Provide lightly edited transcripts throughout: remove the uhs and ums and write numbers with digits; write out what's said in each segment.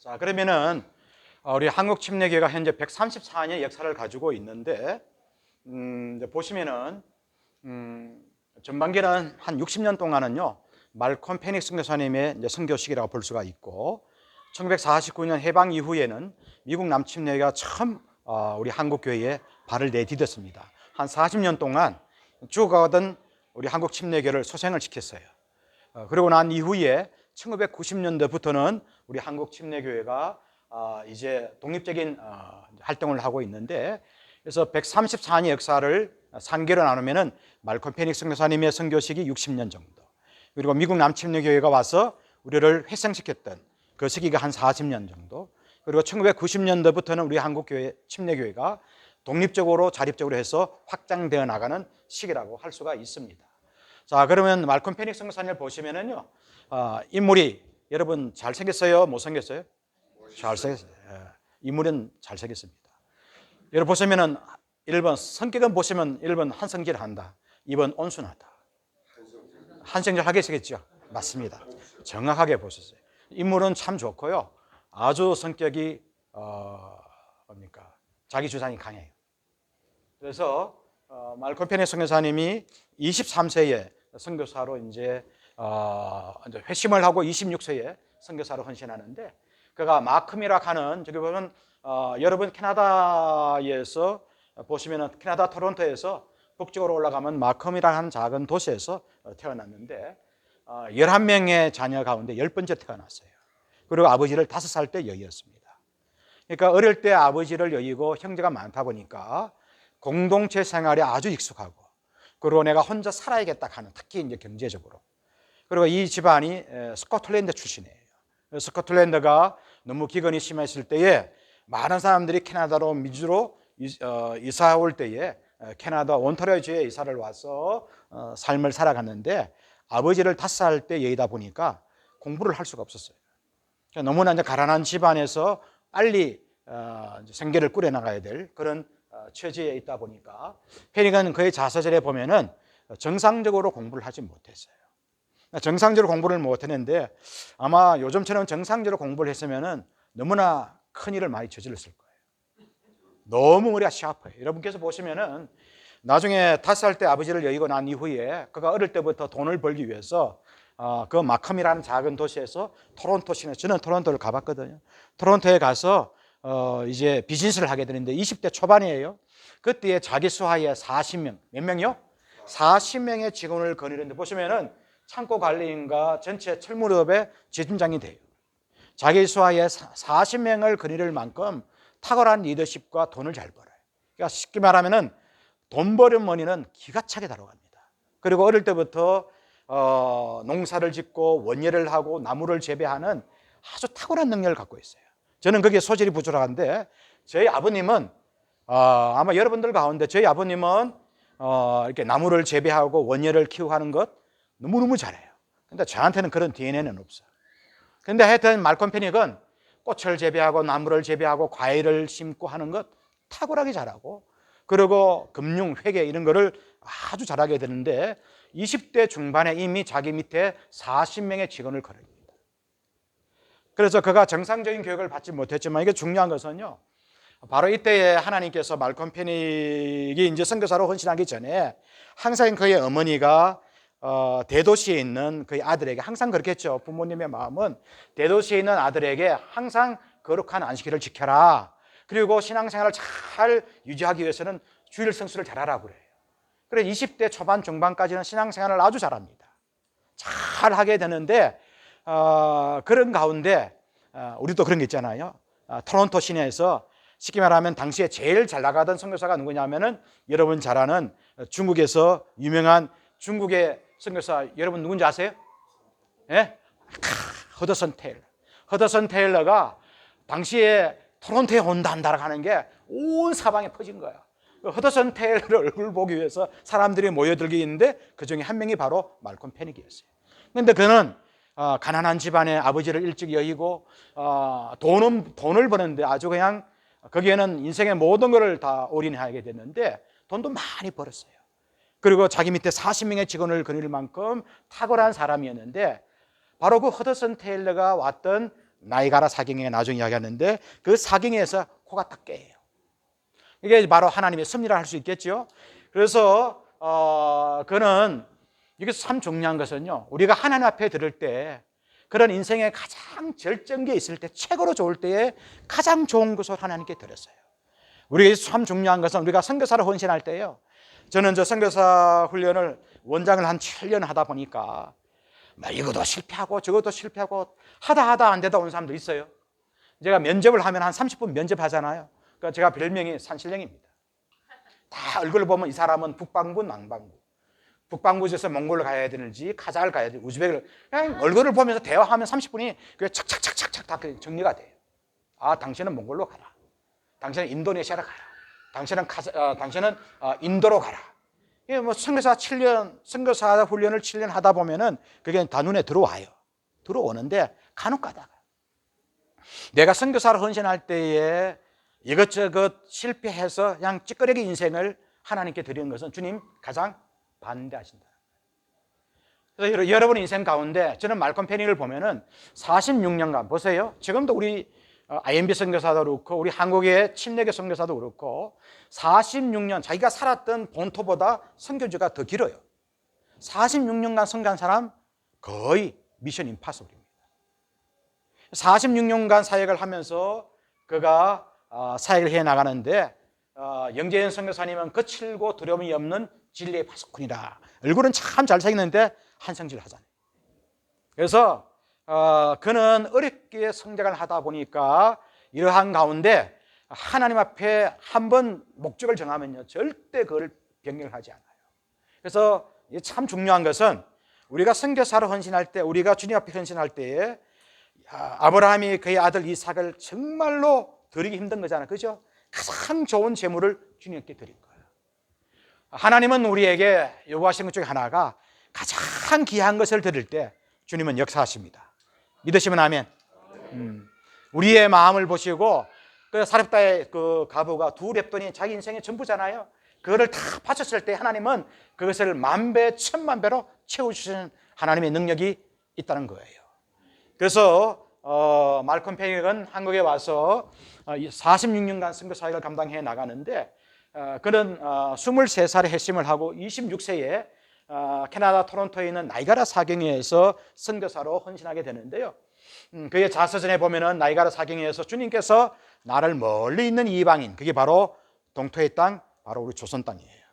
자, 그러면은 우리 한국 침례교회가 현재 134년의 역사를 가지고 있는데 이제 보시면은 전반기는 한 60년 동안은요 말콤 페닉스 선교사님의 이제 선교식이라고 볼 수가 있고 1949년 해방 이후에는 미국 남침례가 처음 우리 한국 교회에 발을 내디뎠습니다. 한 40년 동안 쭉 우리 한국 침례교를 소생을 시켰어요. 그리고 난 이후에 1990년대부터는 우리 한국 침례교회가 이제 독립적인 활동을 하고 있는데, 그래서 134년 역사를 상계로 나누면은 말콤 페닉스 선교사님의 선교식이 60년 정도, 그리고 미국 남침례교회가 와서 우리를 회생시켰던 그 시기가 한 40년 정도, 그리고 1990년대부터는 우리 한국 교회 침례교회가 독립적으로 자립적으로 해서 확장되어 나가는 시기라고 할 수가 있습니다. 자, 그러면 말콤 페닉스 선교사님을 보시면은요, 인물이 여러분 잘생겼어요? 못생겼어요? 잘생겼어요. 인물은 잘생겼습니다. 여러분 보시면은 1번 성격은 보시면 1번 한성질한다, 2번 온순하다. 한성질하게 생겼죠? 맞습니다. 정확하게 보셨어요. 인물은 참 좋고요, 아주 성격이 뭡니까? 자기 주장이 강해요. 그래서 말콤 페닉스 선교사님이 23세에 선교사로 이제 회심을 하고 26세에 선교사로 헌신하는데, 그가 마컴이라 하는, 저기 보면 여러분 캐나다에서 보시면은 캐나다 토론토에서 북쪽으로 올라가면 마컴이라 하는 작은 도시에서 태어났는데 11명의 자녀 가운데 10번째 태어났어요. 그리고 아버지를 5살 때 여의었습니다. 그러니까 어릴 때 아버지를 여의고 형제가 많다 보니까 공동체 생활에 아주 익숙하고, 그리고 내가 혼자 살아야겠다 하는, 특히 이제 경제적으로. 그리고 이 집안이 스코틀랜드 출신이에요. 스코틀랜드가 너무 기근이 심했을 때에 많은 사람들이 캐나다로 미주로 이사 올 때에 캐나다 온타리오주에 이사를 와서 삶을 살아갔는데, 아버지를 5살 때 여의다 보니까 공부를 할 수가 없었어요. 그러니까 너무나 이제 가난한 집안에서 빨리 생계를 꾸려나가야 될 그런 처지에 있다 보니까 페닉은 그의 자서전에 보면은 정상적으로 공부를 하지 못했어요. 정상적으로 공부를 못했는데 아마 요즘처럼 정상적으로 공부를 했으면은 너무나 큰 일을 많이 저질렀을 거예요. 너무 머리가 샤프해요. 여러분께서 보시면은 나중에 5살 때 아버지를 여의고 난 이후에 그가 어릴 때부터 돈을 벌기 위해서 그 마컴이라는 작은 도시에서 토론토 시내, 저는 토론토를 가봤거든요. 토론토에 가서 이제 비즈니스를 하게 되는데 20대 초반이에요. 그때에 자기 수하에 40명, 몇 명이요? 40명의 직원을 거느리는데 보시면은 창고 관리인과 전체 철무업의 지점장이 돼요. 자기 수하에 40명을 거느릴 만큼 탁월한 리더십과 돈을 잘 벌어요. 그러니까 쉽게 말하면은 돈 버는 머니는 기가 차게 달아갑니다. 그리고 어릴 때부터 농사를 짓고 원예를 하고 나무를 재배하는 아주 탁월한 능력을 갖고 있어요. 저는 거기에 소질이 부족한데, 저희 아버님은 아마 여러분들 가운데 저희 아버님은 이렇게 나무를 재배하고 원예를 키우고 하는 것 너무너무 잘해요. 근데 저한테는 그런 DNA는 없어요. 근데 하여튼 말콤 페닉은 꽃을 재배하고 나무를 재배하고 과일을 심고 하는 것 탁월하게 잘하고, 그리고 금융, 회계 이런 거를 아주 잘하게 되는데 20대 중반에 이미 자기 밑에 40명의 직원을 거릅니다. 그래서 그가 정상적인 교육을 받지 못했지만 이게 중요한 것은요, 바로 이때에 하나님께서 말콤 페닉이 이제 선교사로 헌신하기 전에 항상 그의 어머니가 대도시에 있는 그의 아들에게 항상 그렇게 했죠. 부모님의 마음은 대도시에 있는 아들에게 항상 거룩한 안식일을 지켜라, 그리고 신앙생활을 잘 유지하기 위해서는 주일 성수를 잘하라고 그래요. 그래서 20대 초반 중반까지는 신앙생활을 아주 잘합니다. 잘 하게 되는데 그런 가운데 우리도 그런 게 있잖아요. 토론토 시내에서 쉽게 말하면 당시에 제일 잘 나가던 선교사가 누구냐면은 여러분 잘 아는 중국에서 유명한 중국의 선교사, 여러분 누군지 아세요? 예? 허더슨 테일러. 허더슨 테일러가 당시에 토론토에 온단다라고 하는 게 온 사방에 퍼진 거야. 허더슨 테일러 얼굴 보기 위해서 사람들이 모여들게 있는데 그 중에 한 명이 바로 말콤 페닉이었어요. 그런데 그는 가난한 집안에 아버지를 일찍 여의고 돈을 버는데 아주 그냥 거기에는 인생의 모든 것을 다 올인하게 됐는데 돈도 많이 벌었어요. 그리고 자기 밑에 40명의 직원을 거느릴 만큼 탁월한 사람이었는데, 바로 그 허더슨 테일러가 왔던 나이가라 사경에 나중에 이야기하는데 그 사경에서 코가 딱 깨요. 이게 바로 하나님의 섭리라 할 수 있겠죠. 그래서 그는 이게 참 중요한 것은요, 우리가 하나님 앞에 들을 때 그런 인생의 가장 절정기에 있을 때, 최고로 좋을 때에 가장 좋은 것을 하나님께 드렸어요. 우리가 참 중요한 것은 우리가 선교사를 헌신할 때요, 저는 저 선교사 훈련을 원장을 한 7년 하다 보니까 이것도 실패하고 저것도 실패하고 하다 안 되다 온 사람도 있어요. 제가 면접을 하면 한 30분 면접하잖아요. 그러니까 제가 별명이 산신령입니다. 다 얼굴을 보면 이 사람은 북방부, 남방부. 북방부에서 몽골을 가야 되는지 카자흐를 가야 되는지 우즈벡을, 그냥 얼굴을 보면서 대화하면 30분이 그게 착착착착착 다 정리가 돼요. 당신은 몽골로 가라. 당신은 인도네시아로 가라. 당신은 인도로 가라. 이게 뭐 선교사 훈련을 7년 하다 보면은 그게 다 눈에 들어오는데 간혹 가다가 내가 선교사를 헌신할 때에 이것저것 실패해서 그냥 찌끄레기 인생을 하나님께 드리는 것은 주님 가장 반대하신다. 그래서 여러분 인생 가운데 저는 말콤 페닉을 보면은 46년간 보세요. 지금도 우리 IMB 선교사도 그렇고 우리 한국의 침례교 선교사도 그렇고 46년 자기가 살았던 본토보다 선교지가 더 길어요. 46년간 선교한 사람 거의 미션 임파서블입니다. 46년간 사역을 하면서 그가 사역을 해 나가는데 영재현 선교사님은 거칠고 두려움이 없는 진리의 파수꾼이라. 얼굴은 참 잘생겼는데 한성질 하잖아요. 그래서 그는 어렵게 성장을 하다 보니까 이러한 가운데 하나님 앞에 한번 목적을 정하면요 절대 그걸 변경하지 않아요. 그래서 참 중요한 것은 우리가 선교사로 헌신할 때, 우리가 주님 앞에 헌신할 때에 아브라함이 그의 아들 이삭을 정말로 드리기 힘든 거잖아요. 그죠? 가장 좋은 제물을 주님께 드린 거예요. 하나님은 우리에게 요구하시는 것 중에 하나가 가장 귀한 것을 드릴 때 주님은 역사하십니다. 믿으시면 아멘. 우리의 마음을 보시고 그 사렙다의 그 가부가 두 렙돈이 자기 인생의 전부잖아요. 그거를 다 바쳤을 때 하나님은 그것을 만배 천만배로 채워주시는 하나님의 능력이 있다는 거예요. 그래서 말콤 페닉은 한국에 와서 46년간 선교 사역을 감당해 나가는데 그는 23살에 회심을 하고 26세에 캐나다 토론토에 있는 나이가라 사경회에서 선교사로 헌신하게 되는데요. 그의 자서전에 보면은 나이가라 사경회에서 주님께서 나를 멀리 있는 이방인, 그게 바로 동토의 땅, 바로 우리 조선 땅이에요.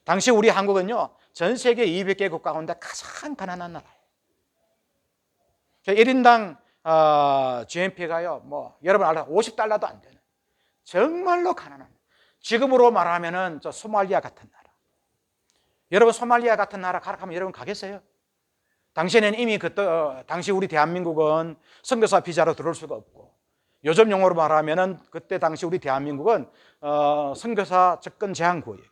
당시 우리 한국은요 전 세계 200개국 가운데 가장 가난한 나라예요. 1인당 GNP가요 여러분 알아 50달러도 안 되는 정말로 가난한, 지금으로 말하면은 저 소말리아 같은 나라. 여러분 소말리아 같은 나라 가라 하면 여러분 가겠어요? 당시에는 이미 당시 우리 대한민국은 선교사 비자로 들어올 수가 없고, 요즘 용어로 말하면은 그때 당시 우리 대한민국은 선교사 접근 제한 구역이에요.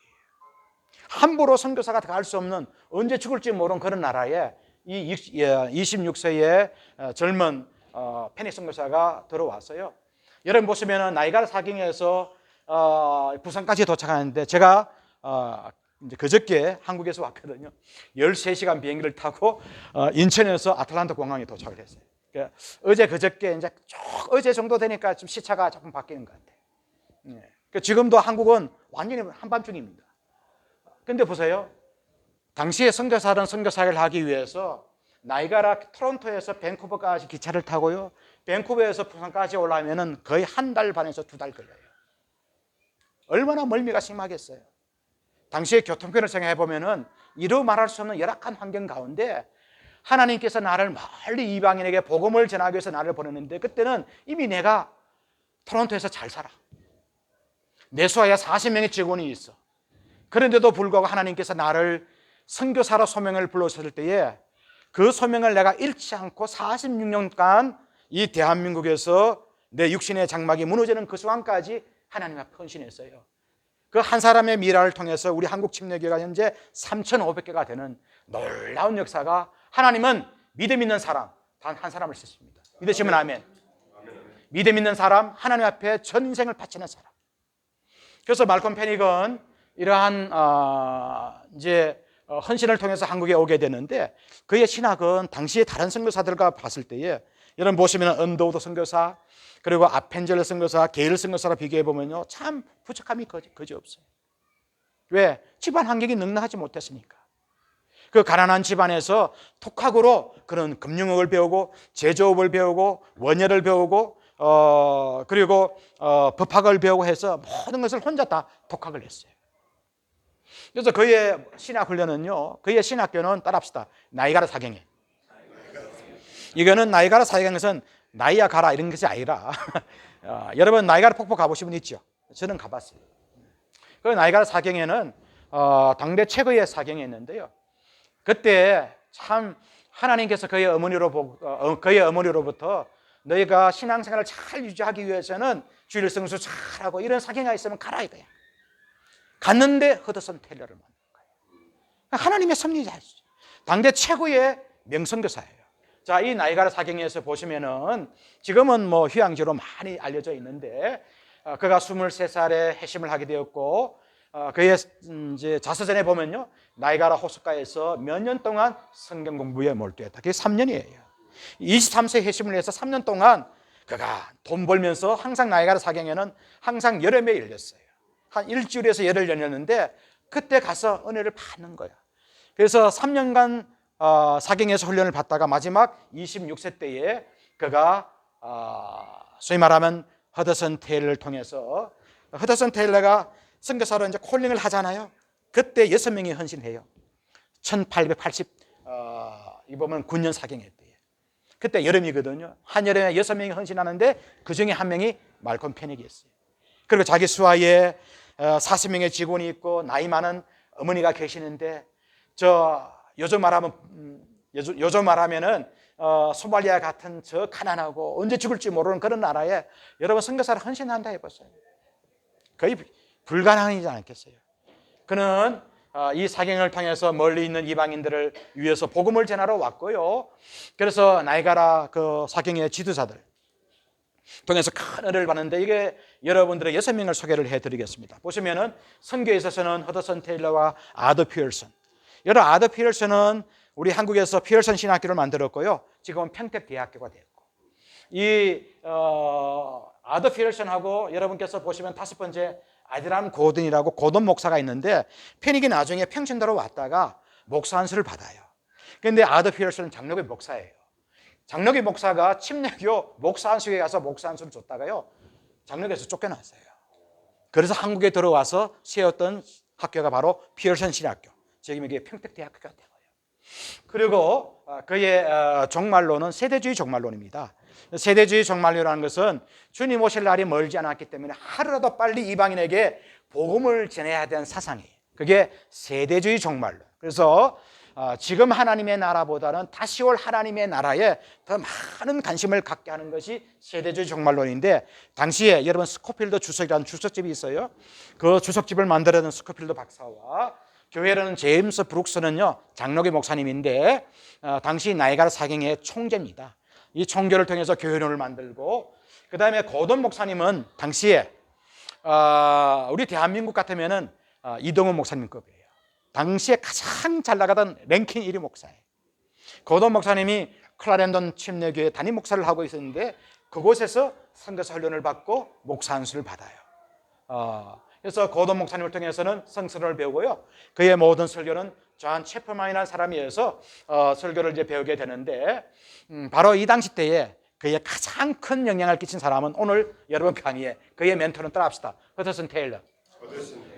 함부로 선교사가 갈 수 없는, 언제 죽을지 모르는 그런 나라에 이 26세의 젊은 페닉 선교사가 들어왔어요. 여러분 보시면은 나이가라 사경에서 부산까지 도착하는데 제가 이제 그저께 한국에서 왔거든요. 13시간 비행기를 타고 인천에서 아틀란타 공항에 도착을 했어요. 그러니까 어제 그저께 이제 어제 정도 되니까 좀 시차가 조금 바뀌는 것 같아요. 그러니까 지금도 한국은 완전히 한밤중입니다. 근데 보세요. 당시에 선교사는 선교사를 하기 위해서 나이가라 토론토에서 밴쿠버까지 기차를 타고요, 밴쿠버에서 부산까지 올라오면은 거의 한 달 반에서 2달 걸려요. 얼마나 멀미가 심하겠어요. 당시의 교통편을 생각해 보면은 이루 말할 수 없는 열악한 환경 가운데 하나님께서 나를 멀리 이방인에게 복음을 전하기 위해서 나를 보냈는데, 그때는 이미 내가 토론토에서 잘 살아. 내 수하에 40명의 직원이 있어. 그런데도 불구하고 하나님께서 나를 선교사로 소명을 불러주실 때에 그 소명을 내가 잃지 않고 46년간 이 대한민국에서 내 육신의 장막이 무너지는 그 순간까지 하나님 앞에 헌신했어요. 그 한 사람의 미라를 통해서 우리 한국 침례교회가 현재 3,500개가 되는 놀라운 역사가, 하나님은 믿음 있는 사람 단 한 사람을 쓰십니다. 믿으시면 아멘. 믿음 있는 사람, 하나님 앞에 전 인생을 바치는 사람. 그래서 말콤 페닉은 이러한 이제 헌신을 통해서 한국에 오게 되는데, 그의 신학은 당시의 다른 선교사들과 봤을 때에 여러분 보시면 언더우드 선교사, 그리고 아펜젤러 선교사, 게일 선교사로 비교해 보면요, 참 부족함이 거지 없어요. 왜? 집안 환경이 넉넉하지 못했으니까. 그 가난한 집안에서 독학으로 그런 금융업을 배우고 제조업을 배우고 원예를 배우고 그리고 법학을 배우고 해서 모든 것을 혼자 다 독학을 했어요. 그래서 그의 신학 훈련은요, 그의 신학교는 따라합시다. 나이가라 사경에. 이거는 나이가라 사경에서는 나이야 가라 이런 것이 아니라 여러분 나이가라 폭포 가보신 분 있죠? 저는 가봤어요. 그 나이가라 사경에는 당대 최고의 사경이었는데요. 그때 참 하나님께서 그의 어머니로부터 너희가 신앙생활을 잘 유지하기 위해서는 주일 성수 잘하고 이런 사경이 있으면 가라 이거야. 갔는데 허드슨 테일러를 만난 거예요. 하나님의 섭리자였어요. 당대 최고의 명선교사예요. 자, 이 나이가라 사경에서 보시면은 지금은 뭐 휴양지로 많이 알려져 있는데 그가 23살에 회심을 하게 되었고 그의 이제 자서전에 보면요, 나이가라 호숫가에서 몇 년 동안 성경 공부에 몰두했다. 그게 3년이에요. 23세 회심을 해서 3년 동안 그가 돈 벌면서 항상 나이가라 사경에는 항상 여름에 열렸어요. 한 일주일에서 열흘 열렸는데 그때 가서 은혜를 받는 거야. 그래서 3년간 사경에서 훈련을 받다가 마지막 26세 때에 그가 소위 말하면 허드슨 테일러를 통해서, 허드슨 테일러가 선교사로 이제 콜링을 하잖아요. 그때 6명이 헌신해요. 1880 이 보면 9년 사경회 때에. 그때 여름이거든요. 한여름에 6명이 헌신하는데 그 중에 한 명이 말콤 페닉이었어요. 그리고 자기 수하에 40명의 직원이 있고 나이 많은 어머니가 계시는데, 요즘 말하면은 소말리아 같은 저 가난하고 언제 죽을지 모르는 그런 나라에 여러분 선교사를 헌신한다 해봤어요. 거의 불가능하지 않겠어요. 그는 이 사경을 통해서 멀리 있는 이방인들을 위해서 복음을 전하러 왔고요. 그래서 나이가라 그 사경의 지도자들 통해서 큰 은혜를 받는데, 이게 여러분들의 6명을 소개를 해드리겠습니다. 보시면은 선교에 있어서는 허드슨 테일러와 아더 피어슨. 여러분 아더 피어슨은 우리 한국에서 피어슨 신학교를 만들었고요. 지금은 평택대학교가 됐고, 이 아더 피어슨하고 여러분께서 보시면 5번째 아드람 고든이라고 고든 목사가 있는데, 페닉이 나중에 평신도로 왔다가 목사 안수를 받아요. 그런데 아더 피어슨은 장로교 목사예요. 장로교 목사가 침례교 목사 안수에 가서 목사 안수를 줬다가요, 장로교에서 쫓겨났어요. 그래서 한국에 들어와서 세웠던 학교가 바로 피어슨 신학교, 지금 이게 평택대학교가 되고요. 그리고 그의 종말론은 세대주의 종말론입니다. 세대주의 종말론이라는 것은 주님 오실 날이 멀지 않았기 때문에 하루라도 빨리 이방인에게 복음을 전해야 되는 사상이에요. 그게 세대주의 종말론. 그래서 지금 하나님의 나라보다는 다시 올 하나님의 나라에 더 많은 관심을 갖게 하는 것이 세대주의 종말론인데, 당시에 여러분 스코필드 주석이라는 주석집이 있어요. 그 주석집을 만들어낸 스코필드 박사와 교회라는 제임스 브룩스는요, 장로교 목사님인데 당시 나이가라 사경의 총재입니다. 이 총교를 통해서 교회론을 만들고, 그 다음에 고든 목사님은 당시에 우리 대한민국 같으면은 이동훈 목사님급이에요. 당시에 가장 잘 나가던 랭킹 1위 목사예요. 고든 목사님이 클라렌돈 침례교회 담임 목사를 하고 있었는데 그곳에서 선교사 훈련을 받고 목사 안수를 받아요. 그래서 고든 목사님을 통해서는 성서를 배우고요. 그의 모든 설교는 존 채퍼만이라는 사람이어서 설교를 이제 배우게 되는데, 바로 이 당시 때에 그의 가장 큰 영향을 끼친 사람은 오늘 여러분 강의에 그의 멘토는 따라합시다. 허드슨 테일러.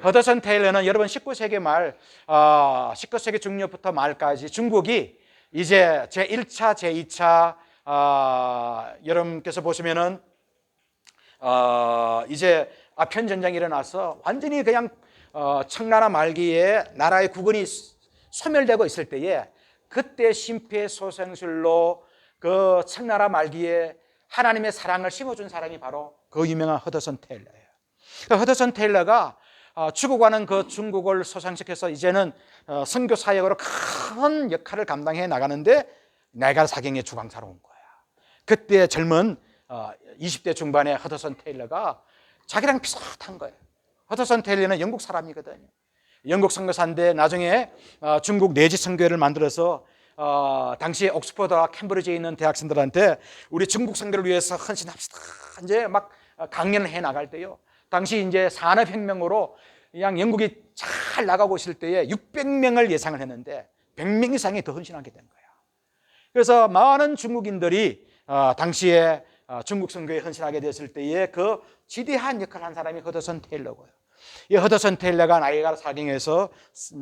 허드슨 테일러는 여러분 19세기 말, 19세기 중엽부터 말까지 중국이 이제 제1차, 제2차 여러분께서 보시면은 이제 아편 전쟁이 일어나서 완전히 그냥 청나라 말기에 나라의 국군이 소멸되고 있을 때에, 그때 심폐소생술로 그 청나라 말기에 하나님의 사랑을 심어준 사람이 바로 그 유명한 허드슨 테일러예요. 허드슨 테일러가 죽어가는 그 중국을 소생시켜서 이제는 선교 사역으로 큰 역할을 감당해 나가는데 나이가라 사경의 주강사로 온 거야. 그때 젊은 20대 중반의 허드슨 테일러가 자기랑 비슷한 거예요. 허드슨 테일러는 영국 사람이거든요. 영국 선교사인데 나중에 중국 내지 선교회를 만들어서 당시에 옥스퍼드와 캠브리지에 있는 대학생들한테 우리 중국 선교를 위해서 헌신합시다. 이제 막 강연을 해 나갈 때요. 당시 이제 산업혁명으로 그냥 영국이 잘 나가고 있을 때에 600명을 예상을 했는데 100명 이상이 더 헌신하게 된 거예요. 그래서 많은 중국인들이 당시에 중국 선교에 헌신하게 됐을 때에 그 지대한 역할을 한 사람이 허드슨 테일러고요. 이 허드슨 테일러가 나이아가라 사경에서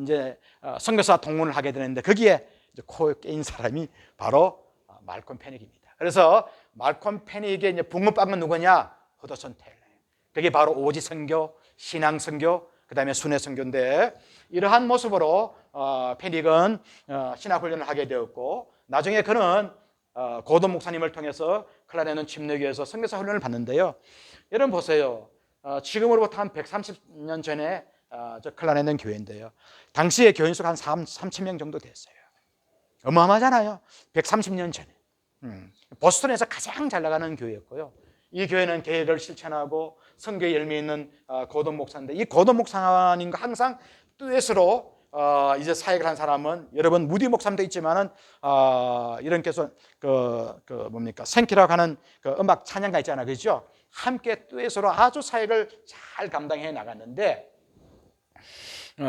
이제 선교사 동문을 하게 되는데 거기에 이제 코에 깨인 사람이 바로 말콤 패닉입니다. 그래서 말콤 패닉의 이제 붕어빵은 누구냐? 허드슨 테일러예요. 그게 바로 오지 선교, 신앙 선교, 그다음에 순회 선교인데 이러한 모습으로 패닉은 신학 훈련을 하게 되었고 나중에 그는 고든 목사님을 통해서 클라레넌 침례교에서 선교사 훈련을 받는데요. 여러분 보세요. 지금으로부터 한 130년 전에 저 클라레넌 교회인데요. 당시에 교인 수가 한 3,000명 정도 됐어요. 어마어마하잖아요. 130년 전에. 보스턴에서 가장 잘 나가는 교회였고요. 이 교회는 계획을 실천하고 선교에 열매 있는 고든 목사인데 이 고든 목사님과 항상 듀엣으로 이제 사역을 한 사람은 여러분 무디 목사님도 있지만은 이런 께서 뭡니까 생키라고 하는 그 음악 찬양가 있잖아요, 그렇죠? 함께 듀엣으로 아주 사역을 잘 감당해 나갔는데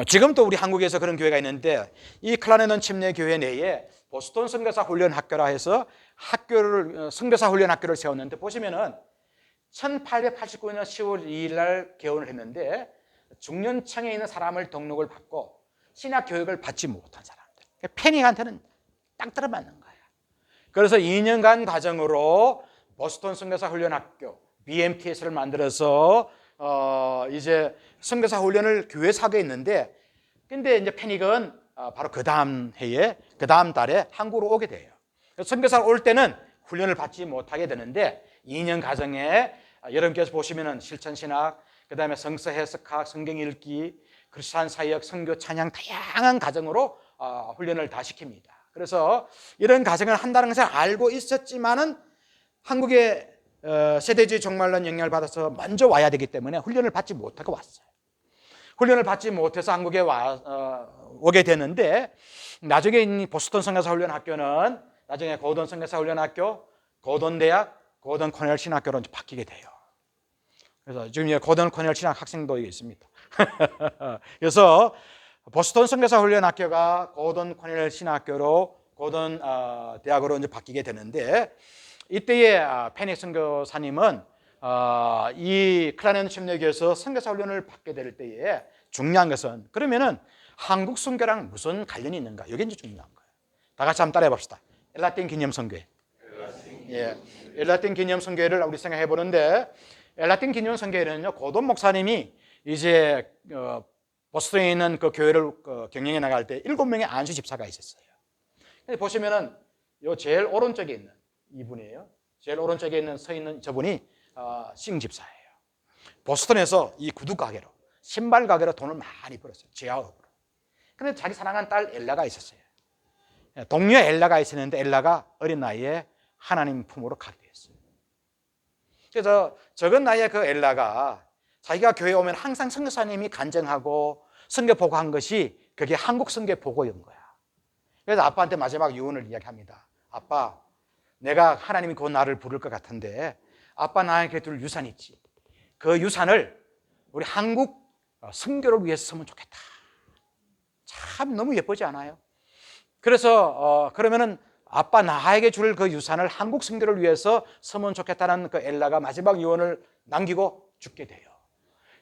지금도 우리 한국에서 그런 교회가 있는데 이 클라레넌 침례 교회 내에 보스턴 선교사 훈련 학교라 해서 선교사 훈련 학교를 세웠는데 보시면은 1889년 10월 2일 날 개원을 했는데 중년층에 있는 사람을 등록을 받고 신학 교육을 받지 못한 사람들, 패닉한테는 딱 들어맞는 거야. 그래서 2년간 과정으로 보스턴 선교사 훈련 학교 BMTS를 만들어서 이제 선교사 훈련을 교회에서 하게 했는데 근데 이제 패닉은 바로 그 다음 해에 그 다음 달에 한국으로 오게 돼요. 선교사 올 때는 훈련을 받지 못하게 되는데 2년 과정에 여러분께서 보시면은 실천신학, 그 다음에 성서 해석학, 성경 읽기, 크리스찬 사역, 선교 찬양 다양한 과정으로 훈련을 다 시킵니다. 그래서 이런 과정을 한다는 것을 알고 있었지만은 한국의 세대주의 종말론 영향을 받아서 먼저 와야 되기 때문에 훈련을 받지 못하고 왔어요. 훈련을 받지 못해서 한국에 오게 되는데 나중에 이 보스턴 선교사 훈련 학교는 나중에 고든 선교사 훈련 학교, 고든 대학, 고든 코넬 신학교로 바뀌게 돼요. 그래서 지금 고든 코넬 신학 학생도 있습니다. 그래서 보스턴 선교사 훈련 학교가 고든 코넬 신학교로 고든 대학으로 이제 바뀌게 되는데 이때의 패닉 선교사님은 이 클라레넌 침례교에서 선교사 훈련을 받게 될 때에 중요한 것은 그러면은 한국 선교랑 무슨 관련이 있는가? 이게 이제 중요한 거예요. 다 같이 한번 따라해 봅시다. 엘라틴 기념 선교회. 예, 엘라틴 기념 선교회를 우리 생각해 보는데 엘라틴 기념 선교회는요 고든 목사님이 이제 보스턴에 있는 그 교회를 경영해 나갈 때 7명의 안수 집사가 있었어요. 근데 보시면은 요 제일 오른쪽에 있는 이분이에요. 제일 오른쪽에 서 있는 저분이 싱 집사예요. 보스턴에서 이 구두 가게로 신발 가게로 돈을 많이 벌었어요. 제하업으로. 근데 자기 사랑하는 딸 엘라가 있었어요. 동료 엘라가 있었는데 엘라가 어린 나이에 하나님 품으로 가게 됐어요. 그래서 적은 나이에 그 엘라가 자기가 교회에 오면 항상 선교사님이 간증하고 선교 보고한 것이 그게 한국 선교 보고인 거야. 그래서 아빠한테 마지막 유언을 이야기합니다. 아빠, 내가 하나님이 곧 나를 부를 것 같은데 아빠 나에게 줄 유산 있지. 그 유산을 우리 한국 선교를 위해서 쓰면 좋겠다. 참 너무 예쁘지 않아요? 그래서 그러면은 아빠 나에게 줄 그 유산을 한국 선교를 위해서 쓰면 좋겠다는 그 엘라가 마지막 유언을 남기고 죽게 돼요.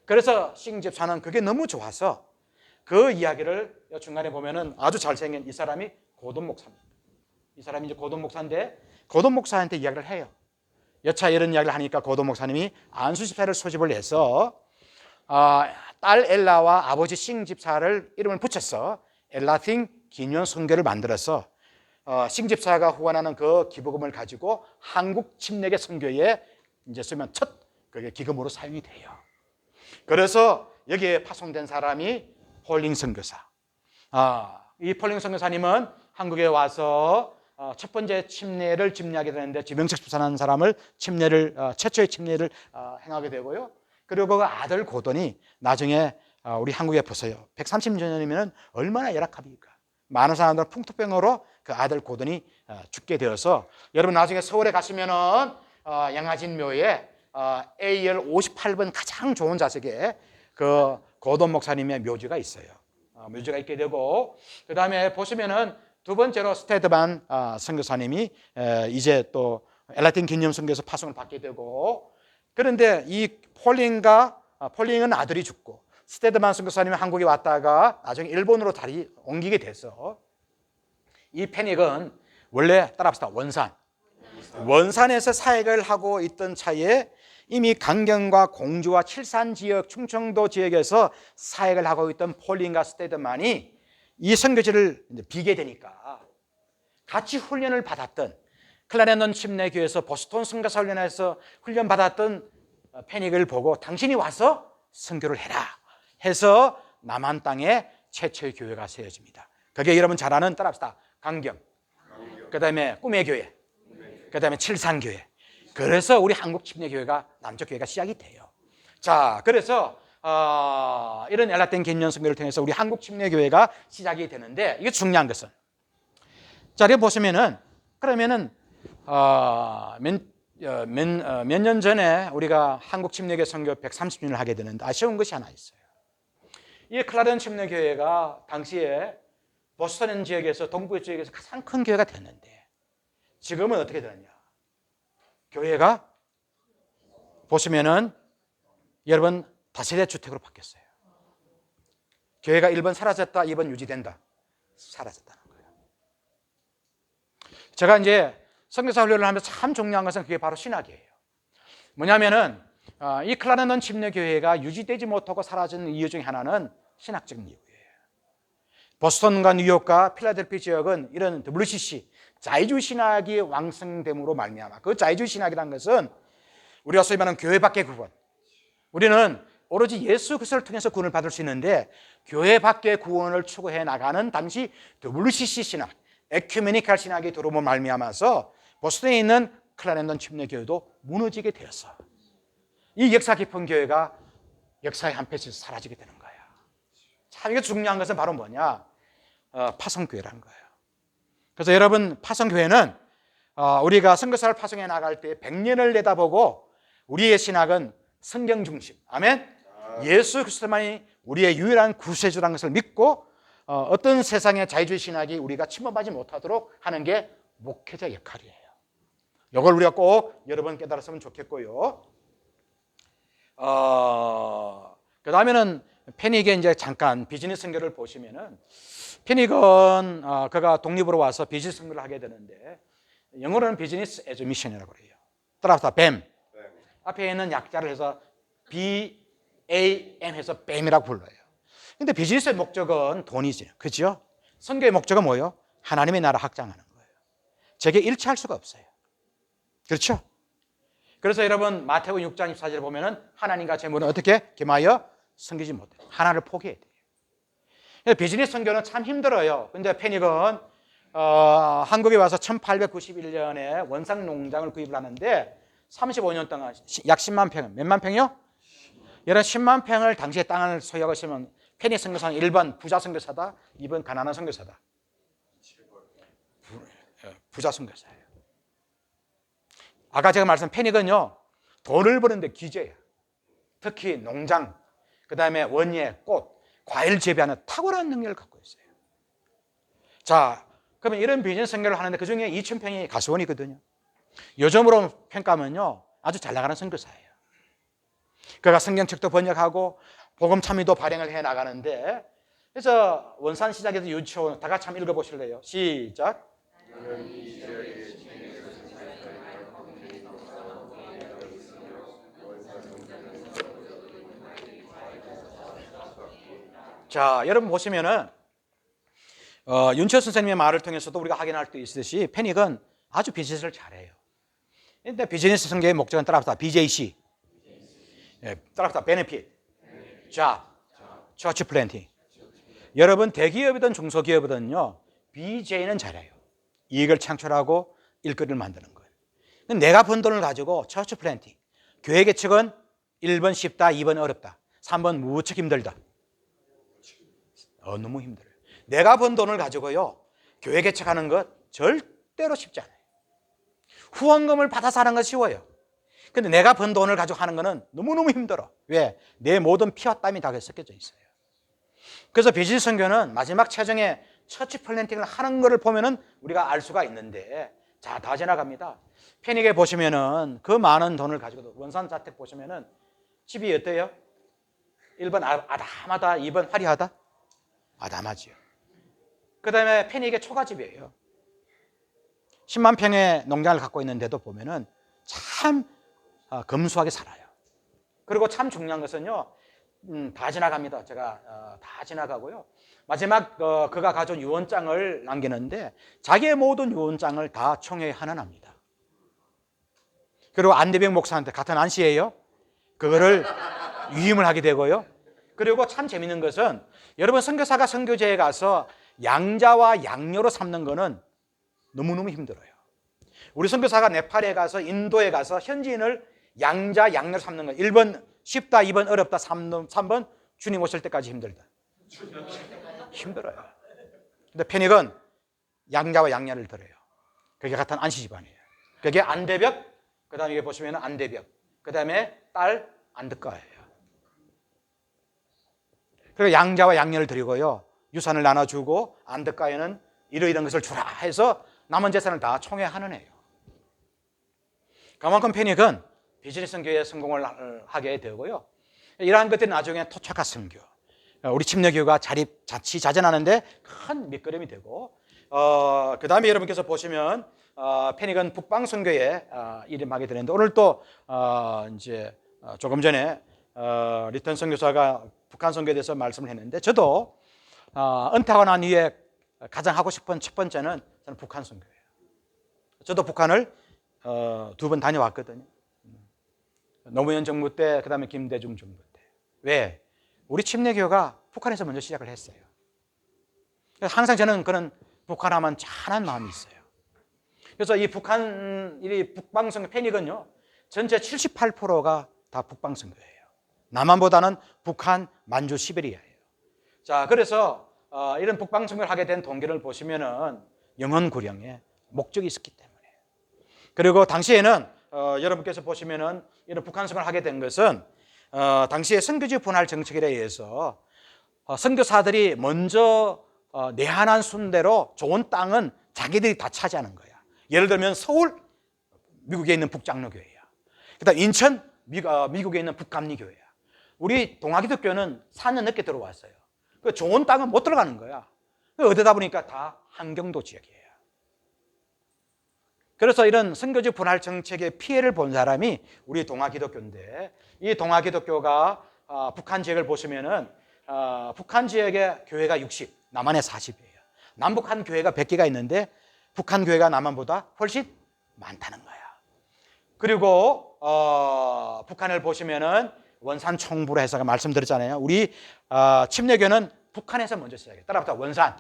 그래서 싱 집사는 그게 너무 좋아서 그 이야기를 중간에 보면은 아주 잘생긴 이 사람이 고든 목사입니다. 이 사람이 이제 고든 목사인데 고든 목사한테 이야기를 해요. 여차 이런 이야기를 하니까 고든 목사님이 안수 집사를 소집을 해서 딸 엘라와 아버지 싱 집사를 이름을 붙여서 엘라틴 기념 선교를 만들어서 싱 집사가 후원하는 그 기부금을 가지고 한국 침례교 선교에 이제 쓰면 첫 그게 기금으로 사용이 돼요. 그래서 여기에 파송된 사람이 폴링 선교사. 이 폴링 선교사님은 한국에 와서 첫 번째 침례를 집례하게 되는데 지명식 집사라는 사람을 최초의 침례를 행하게 되고요. 그리고 그 아들 고든이 나중에 우리 한국에 보세요. 130년 전이면 얼마나 열악합니까? 많은 사람들은 풍토병으로 그 아들 고든이 죽게 되어서 여러분 나중에 서울에 가시면은 양화진묘에 AL 58번 가장 좋은 좌석에 그 고든 목사님의 묘지가 있어요. 묘지가 있게 되고 그 다음에 보시면은 두 번째로 스테드반 선교사님이 이제 또 엘라틴 기념 선교에서 파송을 받게 되고 그런데 이 폴링은 아들이 죽고 스테드반 선교사님이 한국에 왔다가 나중에 일본으로 다시 옮기게 돼서 이 페닉은 원래 따라합시다. 원산에서 사역을 하고 있던 차에 이미 강경과 공주와 칠산 지역, 충청도 지역에서 사역을 하고 있던 폴링과 스테드만이 이 선교지를 비게 되니까 같이 훈련을 받았던 클라렌던 침례교회에서 보스턴 선교사 훈련에서 훈련받았던 페닉을 보고 당신이 와서 선교를 해라 해서 남한 땅에 최초의 교회가 세워집니다. 그게 여러분 잘 아는 따라합시다. 강경, 그 다음에 꿈의 교회, 그 다음에 칠산교회. 그래서 우리 한국 침례교회가 남쪽 교회가 시작이 돼요. 자, 그래서 이런 엘라틴 기념 선교를 통해서 우리 한국 침례교회가 시작이 되는데 이게 중요한 것은 자, 여기 보시면은 그러면은 몇 년 전에 우리가 한국 침례교회 선교 130주년을 하게 되는데 아쉬운 것이 하나 있어요. 이 클라렌 침례교회가 당시에 보스턴 지역에서 동부 지역에서 가장 큰 교회가 됐는데 지금은 어떻게 되느냐? 교회가 보시면은 여러분 다세대 주택으로 바뀌었어요. 교회가 1번 사라졌다, 2번 유지된다. 사라졌다는 거예요. 제가 이제 선교사 훈련을 하면서 참 중요한 것은 그게 바로 신학이에요. 뭐냐면은 이 클라렌던 침례교회가 유지되지 못하고 사라진 이유 중에 하나는 신학적인 이유예요. 보스턴과 뉴욕과 필라델피아 지역은 이런 WCC 자유주의 신학이 왕성됨으로 말미암아 그 자유주의 신학이라는 것은 우리가 소위 말하는 교회 밖의 구원, 우리는 오로지 예수 그리스도를 통해서 구원을 받을 수 있는데 교회 밖의 구원을 추구해 나가는 당시 WCC 신학, 에큐메니칼 신학이 들어오면 말미암아서 보스턴에 있는 클라렌던 침례교회도 무너지게 되었어. 이 역사 깊은 교회가 역사의 한 페이지에서 사라지게 되는 거야. 참 이게 중요한 것은 바로 뭐냐? 파송교회라는 거예요. 그래서 여러분 파송교회는 우리가 선교사를 파송해 나갈 때 100년을 내다보고 우리의 신학은 성경 중심, 아멘? 예수 그리스도만이 우리의 유일한 구세주라는 것을 믿고 어떤 세상의 자유주의 신학이 우리가 침범하지 못하도록 하는 게 목회자 역할이에요. 이걸 우리가 꼭 여러분 깨달았으면 좋겠고요. 그 다음에는 페닉의 이제 잠깐 비즈니스 선교를 보시면은 페닉은 그가 독립으로 와서 비즈니스 선교를 하게 되는데 영어로는 비즈니스 에즈 미션이라고 그래요. 따라서 뱀. 앞에 있는 약자를 해서 BAM 해서 뱀이라고 불러요. 근데 비즈니스의 목적은 돈이죠. 그죠? 선교의 목적은 뭐예요? 하나님의 나라 확장하는 거예요. 저게 일치할 수가 없어요. 그렇죠? 그래서 여러분 마태복음 6장 24절에 보면은 하나님과 재물은 어떻게 겸하여 섬기지 못해요. 하나를 포기해야 돼요. 비즈니스 선교는 참 힘들어요. 근데 페닉은 한국에 와서 1891년에 원상 농장을 구입을 하는데 35년 동안 약 10만 평, 몇만 평이요? 여러분 10만 평을 당시에 땅을 소유하고 있으면 페닉 선교사는 1번 부자 선교사다, 2번 가난한 선교사다. 부자 선교사예요. 아까 제가 말씀한 페닉은요 돈을 버는데 기재예요. 특히 농장, 그 다음에 원예, 꽃, 과일 재배하는 탁월한 능력을 갖고 있어요. 자, 그러면 이런 비즈니스 선교를 하는데 그 중에 2,000평이 가수원이거든요. 요즘으로 평가하면요 아주 잘 나가는 선교사예요. 그가 성경책도 번역하고 복음 참여도 발행을 해 나가는데 그래서 원산 시작에서 유치원 다 같이 한번 읽어보실래요? 시작. 자, 여러분 보시면은 윤철 선생님의 말을 통해서도 우리가 확인할 수 있듯이 페닉은 아주 비즈니스를 잘해요. 근데 비즈니스 선교의 목적은 따라합시다. BJC, 따라합시다. 베네핏, 잡, 처치 플랜팅. 여러분 대기업이든 중소기업이든요 BJ는 잘해요. 이익을 창출하고 일거리를 만드는 거예요. 근데 내가 번 돈을 가지고 처치 플랜팅, 교회 개척은 1번 쉽다, 2번 어렵다, 3번 무척 힘들다. 너무 힘들어요. 내가 번 돈을 가지고요 교회 개척하는 것 절대로 쉽지 않아요. 후원금을 받아서 하는 건 쉬워요. 근데 내가 번 돈을 가지고 하는 거는 너무너무 힘들어. 왜? 내 모든 피와 땀이 다 섞여져 있어요. 그래서 비즈니스 선교는 마지막 최종에 처치 플랜팅을 하는 거를 보면은 우리가 알 수가 있는데, 자, 다 지나갑니다. 패닉에 보시면은 그 많은 돈을 가지고도 원산 자택 보시면은 집이 어때요? 1번 아담하다, 2번 화려하다? 아담하지요. 그 다음에 패닉의 초가집이에요. 10만 평의 농장을 갖고 있는데도 보면은 참 검소하게 살아요. 그리고 참 중요한 것은요, 다 지나갑니다. 제가 다 지나가고요. 마지막 그가 가져온 유언장을 남기는데 자기의 모든 유언장을 다 총회에 환원합니다. 그리고 안대병 목사한테, 같은 안씨예요, 그거를 위임을 하게 되고요. 그리고 참 재밌는 것은 여러분, 선교사가 선교제에 가서 양자와 양녀로 삼는 거는 너무너무 힘들어요. 우리 선교사가 네팔에 가서, 인도에 가서 현지인을 양자 양녀로 삼는 거 1번 쉽다, 2번 어렵다, 3번 주님 오실 때까지 힘들다. 힘들어요. 근데 패닉은 양자와 양녀를 들어요. 그게 같은 안씨 집안이에요. 그게 안대벽, 그 다음에 이게 보시면 안대벽, 그 다음에 딸 안드가예요. 그리고 양자와 양녀를 드리고요, 유산을 나눠주고 안드가에는 이러이런 것을 주라 해서 남은 재산을 다 총회하는 애예요. 그만큼 패닉은 비즈니스 선교에 성공을 하게 되고요. 이러한 것들이 나중에 토착화 선교, 우리 침례교회가 자치자전하는데 큰 밑거름이 되고, 그 다음에 여러분께서 보시면 패닉은 북방 선교에 이름하게 되는데, 오늘 또 이제 조금 전에 리턴 선교사가 북한 선교에 대해서 말씀을 했는데, 저도 은퇴하고 난 이후에 가장 하고 싶은 첫 번째는 저는 북한 선교예요. 저도 북한을 2번 다녀왔거든요. 노무현 정부 때, 그 다음에 김대중 정부 때. 왜? 우리 침례교가 북한에서 먼저 시작을 했어요. 그래서 항상 저는 그런 북한하면 짠한 마음이 있어요. 그래서 이 북방선교 패닉은요, 전체 78%가 다 북방선교예요. 남한보다는 북한, 만주, 시베리아예요. 자, 그래서 이런 북방선교를 하게 된 동기를 보시면은 영원구령에 목적이 있었기 때문에. 그리고 당시에는 여러분께서 보시면은 이런 북한 선교를 하게 된 것은 당시에 선교지 분할 정책에 의해서 선교사들이 먼저 내한한 순대로 좋은 땅은 자기들이 다 차지하는 거야. 예를 들면 서울, 미국에 있는 북장로교회야. 그다음 인천, 미국에 있는 북감리교회야. 우리 동아기독교는 4년 늦게 들어왔어요. 그 좋은 땅은 못 들어가는 거야. 어디다 보니까 다 한경도 지역이에요. 그래서 이런 선교지 분할 정책의 피해를 본 사람이 우리 동아기독교인데, 이 동아기독교가 북한 지역을 보시면은 북한 지역의 교회가 60, 남한에 40이에요. 남북한 교회가 100개가 있는데 북한 교회가 남한보다 훨씬 많다는 거야. 그리고 북한을 보시면은 원산 총부로 해서 말씀드렸잖아요. 우리 침례교는 북한에서 먼저 시작해요. 따라붙어 원산.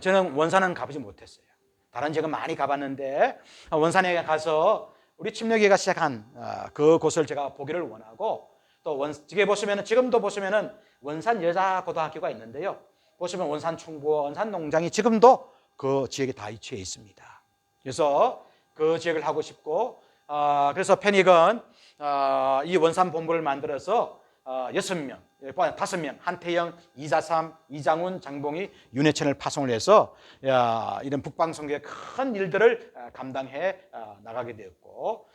저는 원산은 가보지 못했어요. 다른 지역은 많이 가봤는데 원산에 가서 우리 침례교회가 시작한 그곳을 제가 보기를 원하고, 또 지금 보시면은, 지금도 보시면은 원산 여자고등학교가 있는데요. 보시면 원산 총부와 원산 농장이 지금도 그 지역에 다 위치해 있습니다. 그래서 그 지역을 하고 싶고, 그래서 패닉은 이 원산 본부를 만들어서 6명, 5명, 한태영, 이자삼, 이장훈, 장봉희, 윤혜천을 파송을 해서 이런 북방선교의 큰 일들을 감당해 나가게 되었고,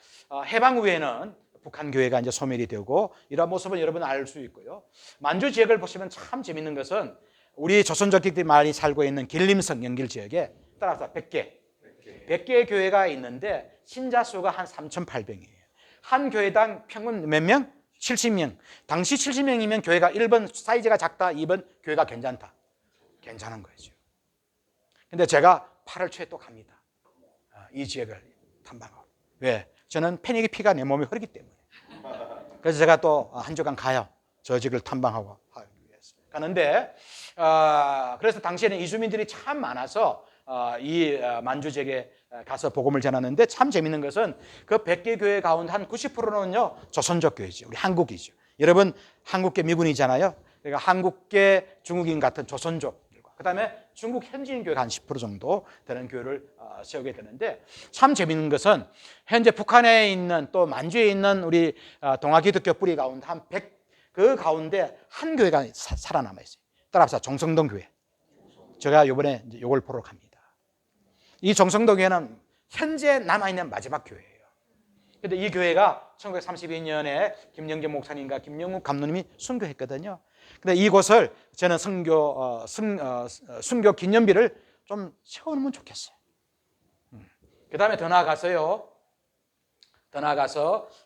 해방 후에는 북한 교회가 이제 소멸이 되고, 이런 모습을 여러분 알 수 있고요. 만주 지역을 보시면 참 재밌는 것은 우리 조선족들이 많이 살고 있는 길림성 연길 지역에 따라서 100개의 교회가 있는데 신자 수가 한 3,800이에요. 한 교회당 평균 몇 명? 70명. 당시 70명이면 교회가 1번 사이즈가 작다, 2번 교회가 괜찮다. 괜찮은 거죠. 근데 제가 8월 초에 또 갑니다. 이 지역을 탐방하고. 왜? 저는 패닉의 피가 내 몸에 흐르기 때문에. 그래서 제가 또 한 주간 가요. 저 지역을 탐방하고 하기 위해서. 가는데 그래서 당시에는 이주민들이 참 많아서 이 만주 지역에 가서 복음을 전하는데, 참 재밌는 것은 그 100개 교회 가운데 한 90%는요 조선족 교회죠. 우리 한국이죠. 여러분 한국계 미군이잖아요. 그러니까 한국계 중국인 같은 조선족들과 그다음에 중국 현지인 교회가 한 10% 정도 되는 교회를 세우게 되는데, 참 재미있는 것은 현재 북한에 있는 또 만주에 있는 우리 동아기독교 뿌리 가운데 한 100, 그 가운데 한 교회가 살아남아 있어요. 따라합시다. 정성동 교회. 제가 이번에 이걸 보러 갑니다. 이 정성동 교회는 현재 남아있는 마지막 교회예요. 근데 이 교회가 1932년에 김영재 목사님과 김영욱 감독님이 순교했거든요. 근데 이곳을 저는 순교 기념비를 좀 세워놓으면 좋겠어요. 그 다음에 더 나아가서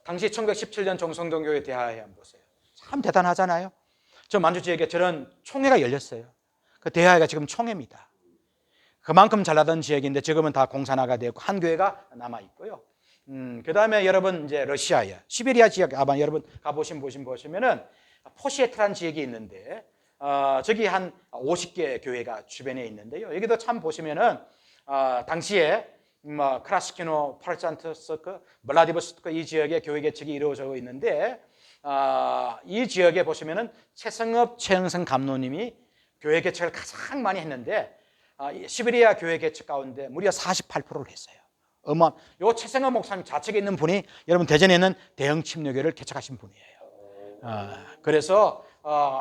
당시 1917년 정성동 교회 대하회 한번 보세요. 참 대단하잖아요. 저 만주 지역에 저런 총회가 열렸어요. 그 대하회가 지금 총회입니다. 그만큼 잘 나던 지역인데 지금은 다 공산화가 되고 한 교회가 남아 있고요. 그 다음에 여러분 이제 러시아에 시베리아 지역 아마 여러분 보시면은 포시에트라는 지역이 있는데 저기 한 50개 교회가 주변에 있는데요. 여기도 참 보시면은 당시에 크라스키노, 파르찬트스크, 블라디보스토크 이 지역의 교회 개척이 이루어져 있는데 이 지역에 보시면은 최성업, 최영성 감독님이 교회 개척을 가장 많이 했는데 시베리아 교회 개척 가운데 무려 48%를 했어요. 요 최성업 목사님 좌측에 있는 분이 여러분 대전에 있는 대형 침례교회를 개척하신 분이에요. 그래서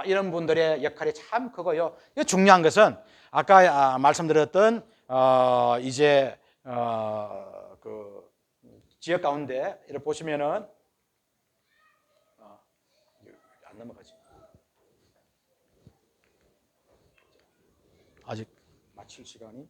이런 분들의 역할이 참 크고요. 중요한 것은 아까 말씀드렸던 이제 그 지역 가운데 이렇게 보시면은 안 넘어가지. 아직 마칠 시간이.